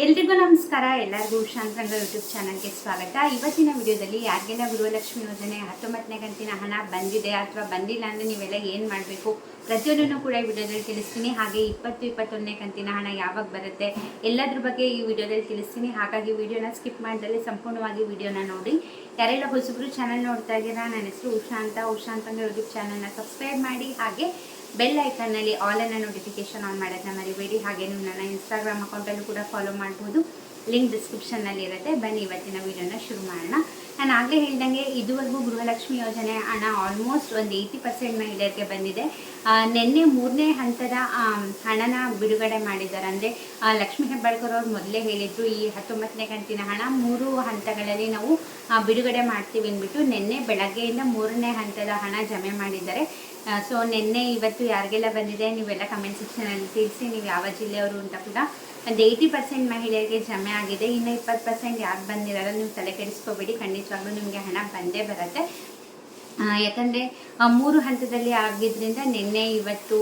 ಎಲ್ರಿಗೂ ನಮಸ್ಕಾರ. ಎಲ್ಲರಿಗೂ ಶಾಂತರಂಗ ಯೂಟ್ಯೂಬ್ ಚಾನಲ್ಗೆ ಸ್ವಾಗತ. ಇವತ್ತಿನ ವಿಡಿಯೋದಲ್ಲಿ ಯಾರಿಗೆಲ್ಲ ಗೃಹಲಕ್ಷ್ಮಿ ಯೋಜನೆ 19ನೇ ಕಂತಿನ ಹಣ ಬಂದಿದೆ ಅಥವಾ ಬಂದಿಲ್ಲ ಅಂದರೆ ನೀವೆಲ್ಲ ಏನು ಮಾಡಬೇಕು ಪ್ರತಿಯೊಂದನ್ನು ಕೂಡ ಈ ವಿಡಿಯೋದಲ್ಲಿ ತಿಳಿಸ್ತೀನಿ. ಹಾಗೆ 21ನೇ ಕಂತಿನ ಹಣ ಯಾವಾಗ ಬರುತ್ತೆ ಎಲ್ಲದ್ರ ಬಗ್ಗೆ ಈ ವಿಡಿಯೋದಲ್ಲಿ ತಿಳಿಸ್ತೀನಿ. ಹಾಗಾಗಿ ವಿಡಿಯೋನ ಸ್ಕಿಪ್ ಮಾಡಿದಲ್ಲಿ ಸಂಪೂರ್ಣವಾಗಿ ವಿಡಿಯೋನ ನೋಡಿ. ಯಾರೆಲ್ಲ ಹೊಸಬ್ರು ಚಾನಲ್ ನೋಡ್ತಾ ಇದ್ದೀರಾ, ನನ್ನ ಹೆಸರು ಉಷಾಂತಂಗ ಯೂಟ್ಯೂಬ್ ಚಾನಲ್ನ ಸಬ್ಸ್ಕ್ರೈಬ್ ಮಾಡಿ. ಹಾಗೆ ಬೆಲ್ ಐಕನ್ನಲ್ಲಿ ಆಲ್ ಅನ್ನ ನೋಟಿಫಿಕೇಶನ್ ಆನ್ ಮಾಡೋದನ್ನ ಮರಿಬೇಡಿ. ಹಾಗೆ ನೀವು ನನ್ನ ಇನ್ಸ್ಟಾಗ್ರಾಮ್ ಅಕೌಂಟಲ್ಲೂ ಕೂಡ ಫಾಲೋ ಮಾಡ್ಬೋದು, ಲಿಂಕ್ ಡಿಸ್ಕ್ರಿಪ್ಷನ್ನಲ್ಲಿ ಇರುತ್ತೆ. ಬನ್ನಿ ಇವತ್ತಿನ ವಿಡಿಯೋನ ಶುರು ಮಾಡೋಣ. ನಾನು ಆಗಲೇ ಹೇಳ್ದಂಗೆ ಇದುವರೆಗೂ ಗೃಹಲಕ್ಷ್ಮಿ ಯೋಜನೆ ಹಣ ಆಲ್ಮೋಸ್ಟ್ ಒಂದು 80% ಮಹಿಳೆಯರಿಗೆ ಬಂದಿದೆ. ನಿನ್ನೆ 3ನೇ ಹಂತದ ಹಣನ ಬಿಡುಗಡೆ ಮಾಡಿದ್ದಾರೆ. ಅಂದರೆ ಲಕ್ಷ್ಮೀ ಹೆಬ್ಬಾಳ್ಕರ್ ಅವ್ರು ಮೊದಲೇ ಹೇಳಿದ್ರು ಈ 19ನೇ ಕಂತಿನ ಹಣ 3 ಹಂತಗಳಲ್ಲಿ ನಾವು ಬಿಡುಗಡೆ ಮಾಡ್ತೀವಿ ಅಂದ್ಬಿಟ್ಟು. ನಿನ್ನೆ ಬೆಳಗ್ಗೆಯಿಂದ 3ನೇ ಹಂತದ ಹಣ ಜಮೆ ಮಾಡಿದ್ದಾರೆ. ಸೊ ನಿನ್ನೆ ಇವತ್ತು ಯಾರಿಗೆಲ್ಲ ಬಂದಿದೆ ನೀವೆಲ್ಲ ಕಮೆಂಟ್ ಸೆಕ್ಷನಲ್ಲಿ ತಿಳಿಸಿ, ನೀವು ಯಾವ ಜಿಲ್ಲೆಯವರು ಅಂತ ಕೂಡ. ಒಂದು 80% ಮಹಿಳೆಯರಿಗೆ ಜಮೆ ಆಗಿದೆ. ಇನ್ನು 20% ಯಾರು ಬಂದಿರಲ್ಲ, ನೀವು ತಲೆ ಕೆಡಿಸ್ಕೋಬೇಡಿ, ಖಂಡಿತವಾಗ್ಲೂ ನಿಮಗೆ ಹಣ ಬಂದೇ ಬರುತ್ತೆ. ಯಾಕಂದರೆ 3 ಹಂತದಲ್ಲಿ ಆಗಿದ್ದರಿಂದ ನಿನ್ನೆ ಇವತ್ತು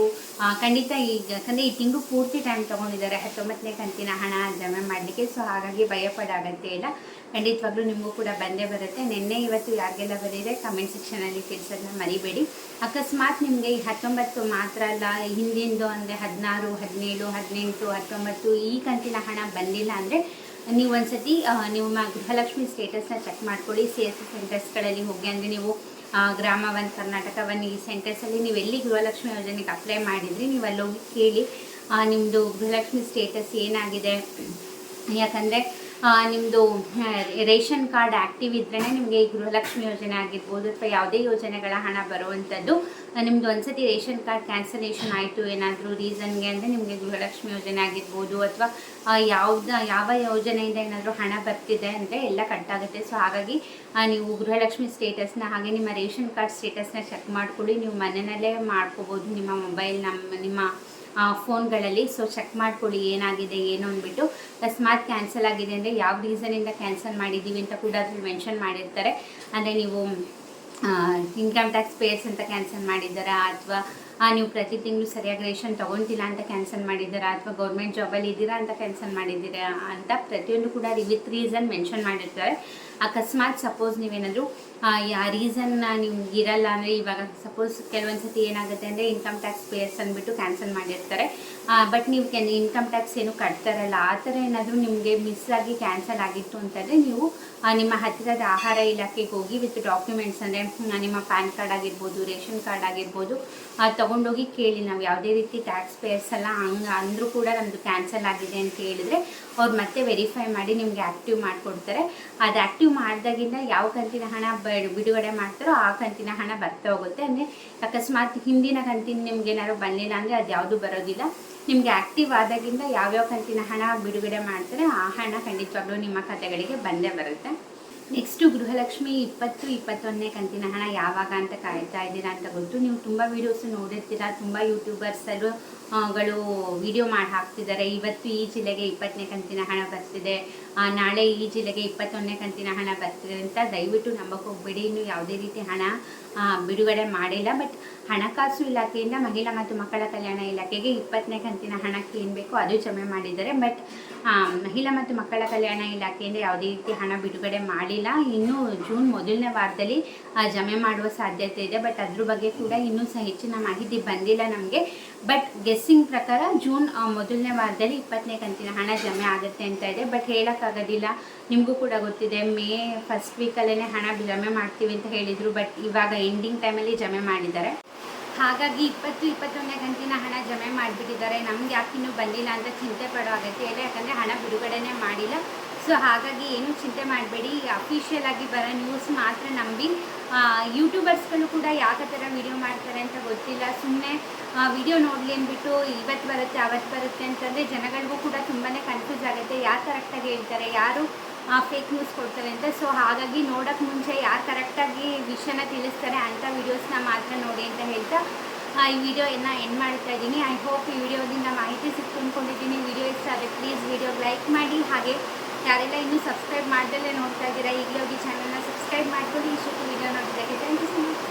ಖಂಡಿತ ಯಾಕಂದರೆ ಈ ತಿಂಗಳು ಪೂರ್ತಿ ಟೈಮ್ ತೊಗೊಂಡಿದ್ದಾರೆ 19ನೇ ಕಂತಿನ ಹಣ ಜಮೆ ಮಾಡಲಿಕ್ಕೆ. ಸೊ ಹಾಗಾಗಿ ಭಯಪಡೋ ಅಗತ್ಯ ಇಲ್ಲ, ಖಂಡಿತವಾಗ್ಲೂ ನಿಮಗೂ ಕೂಡ ಬಂದೇ ಬರುತ್ತೆ. ನಿನ್ನೆ ಇವತ್ತು ಯಾರಿಗೆಲ್ಲ ಬಂದಿದೆ ಕಮೆಂಟ್ ಸೆಕ್ಷನಲ್ಲಿ ತಿಳಿಸೋದನ್ನ ಮರಿಬೇಡಿ. ಅಕಸ್ಮಾತ್ ನಿಮಗೆ ಈ 19 ಮಾತ್ರ ಅಲ್ಲ, ಹಿಂದಿಂದು ಅಂದರೆ 16, 17, 18, 19 ಈ ಕಂತಿನ ಹಣ ಬಂದಿಲ್ಲ ಅಂದರೆ ನೀವು ಒಂದ್ಸತಿ ನಿಮ್ಮ ಗೃಹಲಕ್ಷ್ಮಿ ಸ್ಟೇಟಸ್ನ ಚೆಕ್ ಮಾಡ್ಕೊಳ್ಳಿ. CSC ಸೆಂಟರ್ಸ್ಗಳಲ್ಲಿ ಹೋಗಿ, ಅಂದರೆ ನೀವು ಗ್ರಾಮ 1, ಕರ್ನಾಟಕ 1 ಈ ಸೆಂಟರ್ಸಲ್ಲಿ ನೀವು ಎಲ್ಲಿ ಗೃಹಲಕ್ಷ್ಮಿ ಯೋಜನೆಗೆ ಅಪ್ಲೈ ಮಾಡಿದ್ರಿ ನೀವು ಅಲ್ಲೋಗಿ ಕೇಳಿ ನಿಮ್ಮದು ಗೃಹಲಕ್ಷ್ಮಿ ಸ್ಟೇಟಸ್ ಏನಾಗಿದೆ. ಯಾಕಂದರೆ ನಿಮ್ಮದು ರೇಷನ್ ಕಾರ್ಡ್ ಆ್ಯಕ್ಟಿವ್ ಇದ್ರೇ ನಿಮಗೆ ಈ ಗೃಹಲಕ್ಷ್ಮಿ ಯೋಜನೆ ಆಗಿರ್ಬೋದು ಅಥವಾ ಯಾವುದೇ ಯೋಜನೆಗಳ ಹಣ ಬರುವಂಥದ್ದು. ನಿಮ್ಮದು ಒಂದ್ಸತಿ ರೇಷನ್ ಕಾರ್ಡ್ ಕ್ಯಾನ್ಸಲೇಷನ್ ಆಯಿತು ಏನಾದರೂ ರೀಸನ್ಗೆ ಅಂದರೆ ನಿಮಗೆ ಗೃಹಲಕ್ಷ್ಮಿ ಯೋಜನೆ ಆಗಿರ್ಬೋದು ಅಥವಾ ಯಾವ ಯೋಜನೆಯಿಂದ ಏನಾದರೂ ಹಣ ಬರ್ತಿದೆ ಅಂದರೆ ಎಲ್ಲ ಕಟ್ಟಾಗುತ್ತೆ. ಸೊ ಹಾಗಾಗಿ ನೀವು ಗೃಹಲಕ್ಷ್ಮಿ ಸ್ಟೇಟಸ್ನ ಹಾಗೆ ನಿಮ್ಮ ರೇಷನ್ ಕಾರ್ಡ್ ಸ್ಟೇಟಸ್ನ ಚೆಕ್ ಮಾಡ್ಕೊಳ್ಳಿ. ನೀವು ಮನೆಯಲ್ಲೇ ಮಾಡ್ಕೋಬೋದು ನಿಮ್ಮ ಮೊಬೈಲ್ ನಿಮ್ಮ ಫೋನ್ಗಳಲ್ಲಿ. ಸೊ ಚೆಕ್ ಮಾಡ್ಕೊಳ್ಳಿ ಏನಾಗಿದೆ ಏನು ಅಂದ್ಬಿಟ್ಟು. ಅಕಸ್ಮಾತ್ ಕ್ಯಾನ್ಸಲ್ ಆಗಿದೆ ಅಂದರೆ ಯಾವ ರೀಸನಿಂದ ಕ್ಯಾನ್ಸಲ್ ಮಾಡಿದ್ದೀವಿ ಅಂತ ಕೂಡ ಅದ್ರಲ್ಲಿ ಮೆನ್ಷನ್ ಮಾಡಿರ್ತಾರೆ. ಅಂದರೆ ನೀವು ಇನ್ಕಮ್ ಟ್ಯಾಕ್ಸ್ ಪೇಯರ್ಸ್ ಅಂತ ಕ್ಯಾನ್ಸಲ್ ಮಾಡಿದ್ದಾರಾ, ಅಥವಾ ನೀವು ಪ್ರತಿ ತಿಂಗಳು ಸರಿಯಾಗಿ ರೇಷನ್ ತೊಗೊತಿಲ್ಲ ಅಂತ ಕ್ಯಾನ್ಸಲ್ ಮಾಡಿದ್ದೀರಾ, ಅಥವಾ ಗೌರ್ಮೆಂಟ್ ಜಾಬಲ್ಲಿ ಇದ್ದೀರಾ ಅಂತ ಕ್ಯಾನ್ಸಲ್ ಮಾಡಿದ್ದೀರಾ ಅಂತ ಪ್ರತಿಯೊಂದು ಕೂಡ ವಿತ್ ರೀಸನ್ ಮೆನ್ಷನ್ ಮಾಡಿರ್ತಾರೆ. ಅಕಸ್ಮಾತ್ ಸಪೋಸ್ ನೀವೇನಾದರೂ ಆ ರೀಸನ್ನ ನಿಮ್ಗೆ ಇರಲ್ಲ ಅಂದರೆ, ಇವಾಗ ಸಪೋಸ್ ಕೆಲವೊಂದು ಸತಿ ಏನಾಗುತ್ತೆ ಅಂದರೆ ಇನ್ಕಮ್ ಟ್ಯಾಕ್ಸ್ ಪೇಯರ್ಸ್ ಅಂದ್ಬಿಟ್ಟು ಕ್ಯಾನ್ಸಲ್ ಮಾಡಿರ್ತಾರೆ, ಬಟ್ ನೀವು ಇನ್ಕಮ್ ಟ್ಯಾಕ್ಸ್ ಏನು ಕಟ್ತಾರಲ್ಲ ಆ ಥರ ಏನಾದರೂ ನಿಮಗೆ ಮಿಸ್ ಆಗಿ ಕ್ಯಾನ್ಸಲ್ ಆಗಿತ್ತು ಅಂತಂದರೆ ನೀವು ನಿಮ್ಮ ಹತ್ತಿರದ ಆಹಾರ ಇಲಾಖೆಗೆ ಹೋಗಿ ವಿತ್ ಡಾಕ್ಯುಮೆಂಟ್ಸ್, ಅಂದರೆ ನಿಮ್ಮ ಪ್ಯಾನ್ ಕಾರ್ಡ್ ಆಗಿರ್ಬೋದು, ರೇಷನ್ ಕಾರ್ಡ್ ಆಗಿರ್ಬೋದು ತೊಗೊಂಡೋಗಿ ಕೇಳಿ. ನಾವು ಯಾವುದೇ ರೀತಿ ಟ್ಯಾಕ್ಸ್ ಪೇಯರ್ಸ್ ಎಲ್ಲ ಹಂಗೆ ಅಂದರೂ ಕೂಡ ನಮ್ಮದು ಕ್ಯಾನ್ಸಲ್ ಆಗಿದೆ ಅಂತ ಹೇಳಿದರೆ ಅವ್ರು ಮತ್ತೆ ವೆರಿಫೈ ಮಾಡಿ ನಿಮಗೆ ಆ್ಯಕ್ಟಿವ್ ಮಾಡಿಕೊಡ್ತಾರೆ. ಅದು ಆ್ಯಕ್ಟಿವ್ ಮಾಡಿದಾಗಿಂದ ಯಾವ ಕಂತಿನ ಹಣ ಬಿಡುಗಡೆ ಮಾಡ್ತಾರೋ ಆ ಕಂತಿನ ಹಣ ಬರ್ತಾ ಹೋಗುತ್ತೆ. ಅಂದರೆ ಅಕಸ್ಮಾತ್ ಹಿಂದಿನ ಕಂತಿನ ನಿಮ್ಗೆ ಏನಾದ್ರು ಬಂದಿಲ್ಲ ಅಂದರೆ ಅದು ಯಾವುದೂ ಬರೋದಿಲ್ಲ. ನಿಮಗೆ ಆ್ಯಕ್ಟಿವ್ ಆದಾಗಿಂದ ಯಾವ್ಯಾವ ಕಂತಿನ ಹಣ ಬಿಡುಗಡೆ ಮಾಡ್ತಾರೆ ಆ ಹಣ ಖಂಡಿತವಾಗ್ಲೂ ನಿಮ್ಮ ಖಾತೆಗಳಿಗೆ ಬಂದೇ ಬರುತ್ತೆ. ನೆಕ್ಸ್ಟು ಗೃಹಲಕ್ಷ್ಮಿ 21ನೇ ಕಂತಿನ ಹಣ ಯಾವಾಗ ಅಂತ ಕಾಯ್ತಾ ಇದ್ದೀರಾ ಅಂತ ಗೊತ್ತು. ನೀವು ತುಂಬ ವೀಡಿಯೋಸ್ ನೋಡಿರ್ತೀರ, ತುಂಬ ಯೂಟ್ಯೂಬರ್ಸರು ಗಳು ವಿಡಿಯೋ ಮಾಡಿ ಹಾಕ್ತಿದ್ದಾರೆ. ಇವತ್ತು ಈ ಜಿಲ್ಲೆಗೆ 20ನೇ ಕಂತಿನ ಹಣ ಬರ್ತಿದೆ, ನಾಳೆ ಈ ಜಿಲ್ಲೆಗೆ 21ನೇ ಕಂತಿನ ಹಣ ಬರ್ತಿದೆ ಅಂತ ದಯವಿಟ್ಟು ನಂಬಕ್ಕೆ ಹೋಗ್ಬೇಡಿ. ಇನ್ನು ಯಾವುದೇ ರೀತಿ ಹಣ ಬಿಡುಗಡೆ ಮಾಡಿಲ್ಲ. ಬಟ್ ಹಣಕಾಸು ಇಲಾಖೆಯಿಂದ ಮಹಿಳಾ ಮತ್ತು ಮಕ್ಕಳ ಕಲ್ಯಾಣ ಇಲಾಖೆಗೆ 20ನೇ ಕಂತಿನ ಹಣಕ್ಕೆ ಏನು ಬೇಕೋ ಅದು ಜಮೆ ಮಾಡಿದ್ದಾರೆ. ಬಟ್ ಮಹಿಳಾ ಮತ್ತು ಮಕ್ಕಳ ಕಲ್ಯಾಣ ಇಲಾಖೆಯಿಂದ ಯಾವುದೇ ರೀತಿ ಹಣ ಬಿಡುಗಡೆ ಮಾಡಿಲ್ಲ. ಇನ್ನೂ ಜೂನ್ ಮೊದಲನೇ ವಾರದಲ್ಲಿ ಜಮೆ ಮಾಡುವ ಸಾಧ್ಯತೆ ಇದೆ. ಬಟ್ ಅದ್ರ ಬಗ್ಗೆ ಕೂಡ ಇನ್ನೂ ಸಹ ಹೆಚ್ಚಿನ ಮಾಹಿತಿ ಬಂದಿಲ್ಲ ನಮಗೆ. ಬಟ್ ಗೆಸ್ಸಿಂಗ್ ಪ್ರಕಾರ ಜೂನ್ ಮೊದಲನೇ ವಾರದಲ್ಲಿ 20ನೇ ಕಂತಿನ ಹಣ ಜಮೆ ಆಗುತ್ತೆ ಅಂತ ಇದೆ. ಬಟ್ ಹೇಳೋಕ್ಕಾಗೋದಿಲ್ಲ, ನಿಮಗೂ ಕೂಡ ಗೊತ್ತಿದೆ ಮೇ ಫಸ್ಟ್ ವೀಕಲ್ಲೇ ಹಣ ಜಮೆ ಮಾಡ್ತೀವಿ ಅಂತ ಹೇಳಿದರು. ಬಟ್ ಇವಾಗ ಎಂಡಿಂಗ್ ಟೈಮಲ್ಲಿ ಜಮೆ ಮಾಡಿದ್ದಾರೆ. ಹಾಗಾಗಿ 21ನೇ ಕಂತಿನ ಹಣ ಜಮೆ ಮಾಡಿಬಿಟ್ಟಿದ್ದಾರೆ. ನಮ್ಗೆ ಯಾಕೆ ಇನ್ನೂ ಬಂದಿಲ್ಲ ಅಂತ ಚಿಂತೆ ಪಡೋ ಅಗತ್ಯ ಇಲ್ಲ, ಯಾಕಂದರೆ ಹಣ ಬಿಡುಗಡೆನೇ ಮಾಡಿಲ್ಲ. ಸೊ ಹಾಗಾಗಿ ಏನೂ ಚಿಂತೆ ಮಾಡಬೇಡಿ. ಅಫಿಷಿಯಲ್ ಆಗಿ ಬರೋ ನ್ಯೂಸ್ ಮಾತ್ರ ನಂಬಿ. ಯೂಟ್ಯೂಬರ್ಸ್ಗಳು ಕೂಡ ಯಾವ ಥರ ವಿಡಿಯೋ ಮಾಡ್ತಾರೆ ಅಂತ ಗೊತ್ತಿಲ್ಲ, ಸುಮ್ಮನೆ ವಿಡಿಯೋ ನೋಡಲಿ ಅಂದ್ಬಿಟ್ಟು ಇವತ್ತು ಬರುತ್ತೆ ಅವತ್ತು ಬರುತ್ತೆ ಅಂತಂದರೆ ಜನಗಳಿಗೂ ಕೂಡ ತುಂಬಾ ಕನ್ಫ್ಯೂಸ್ ಆಗುತ್ತೆ. ಯಾರು ಕರೆಕ್ಟಾಗಿ ಹೇಳ್ತಾರೆ, ಯಾರು ಫೇಕ್ ನ್ಯೂಸ್ ಕೊಡ್ತಾರೆ ಅಂತ. ಸೊ ಹಾಗಾಗಿ ನೋಡೋಕ್ಕೆ ಮುಂಚೆ ಯಾರು ಕರೆಕ್ಟಾಗಿ ವಿಷಯನ ತಿಳಿಸ್ತಾರೆ ಅಂಥ ವೀಡಿಯೋಸ್ನ ಮಾತ್ರ ನೋಡಿ ಅಂತ ಹೇಳ್ತಾ ಈ ವಿಡಿಯೋನ ಎಂಡ್ ಮಾಡ್ತಾ ಇದ್ದೀನಿ. ಐ ಹೋಪ್ ಈ ವಿಡಿಯೋದಿಂದ ಮಾಹಿತಿ ಸಿಕ್ತು ಅಂದ್ಕೊಂಡಿದ್ದೀನಿ. ವಿಡಿಯೋ ಇಷ್ಟ ಆದರೆ ಪ್ಲೀಸ್ ವಿಡಿಯೋಗೆ ಲೈಕ್ ಮಾಡಿ. ಹಾಗೆ ಯಾರೆಲ್ಲ ಇನ್ನೂ ಸಬ್ಸ್ಕ್ರೈಬ್ ಮಾಡ್ದಲ್ಲೇ ನೋಡ್ತಾ ಇದ್ದೀರಾ ಈಗಲೇ ಹೋಗಿ ಚಾನಲ್ನ ಸಬ್ಸ್ಕ್ರೈಬ್ ಮಾಡ್ಕೊಳ್ಳಿ. ಇಷ್ಟು ವಿಡಿಯೋ ನೋಡಿದ್ದಕ್ಕೆ ಥ್ಯಾಂಕ್ ಯು ಸೊ ಮಚ್.